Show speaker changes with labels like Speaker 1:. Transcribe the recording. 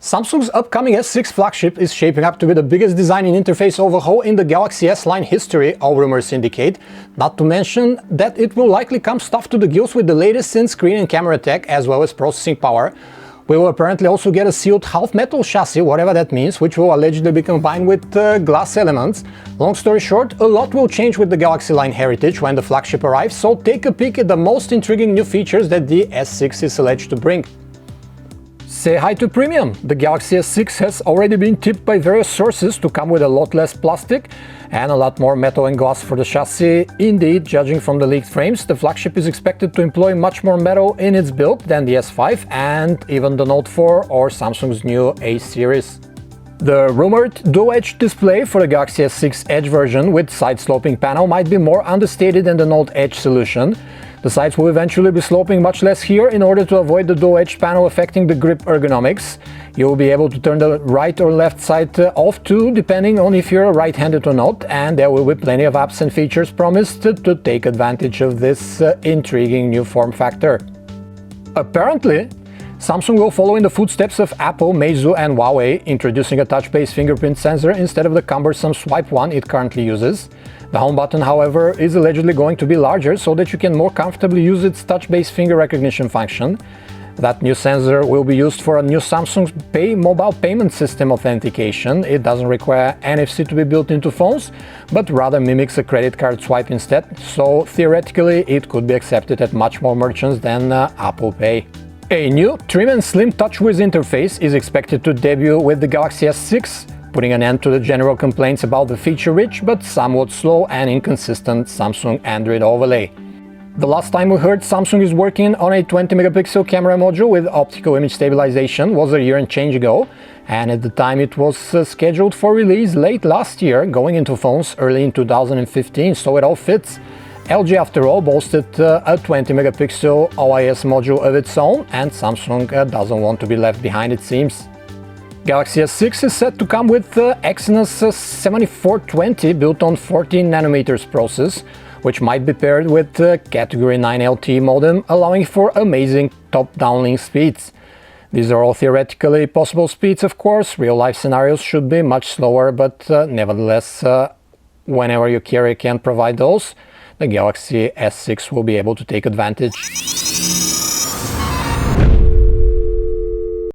Speaker 1: Samsung's upcoming S6 flagship is shaping up to be the biggest design and interface overhaul in the Galaxy S line history, all rumors indicate, not to mention that it will likely come stuffed to the gills with the latest in screen and camera tech as well as processing power. We will apparently also get a sealed half-metal chassis, whatever that means, which will allegedly be combined with glass elements. Long story short, a lot will change with the Galaxy line heritage when the flagship arrives, so take a peek at the most intriguing new features that the S6 is alleged to bring. Say hi to premium! The Galaxy S6 has already been tipped by various sources to come with a lot less plastic and a lot more metal and glass for the chassis. Indeed, judging from the leaked frames, the flagship is expected to employ much more metal in its build than the S5 and even the Note 4 or Samsung's new A series. The rumored dual-edge display for the Galaxy S6 Edge version with side-sloping panel might be more understated than the Note Edge solution. The sides will eventually be sloping much less here in order to avoid the dual-edge panel affecting the grip ergonomics. You will be able to turn the right or left side off too, depending on if you're right-handed or not, and there will be plenty of apps and features promised to take advantage of this intriguing new form factor. Apparently, Samsung will follow in the footsteps of Apple, Meizu and Huawei, introducing a touch-based fingerprint sensor instead of the cumbersome swipe one it currently uses. The home button, however, is allegedly going to be larger so that you can more comfortably use its touch-based finger recognition function. That new sensor will be used for a new Samsung's Pay mobile payment system authentication. It doesn't require NFC to be built into phones, but rather mimics a credit card swipe instead, so theoretically it could be accepted at much more merchants than Apple Pay. A new trim and slim TouchWiz interface is expected to debut with the Galaxy S6, putting an end to the general complaints about the feature-rich but somewhat slow and inconsistent Samsung Android overlay. The last time we heard Samsung is working on a 20-megapixel camera module with optical image stabilization was a year and change ago, and at the time it was scheduled for release late last year, going into phones early in 2015, so it all fits. LG, after all, boasted a 20-megapixel OIS module of its own, and Samsung doesn't want to be left behind, it seems. Galaxy S6 is set to come with Exynos 7420 built on 14nm process, which might be paired with the Category 9 LTE modem, allowing for amazing top downlink speeds. These are all theoretically possible speeds, of course. Real-life scenarios should be much slower, but nevertheless, whenever your carrier can provide those, the Galaxy S6 will be able to take advantage.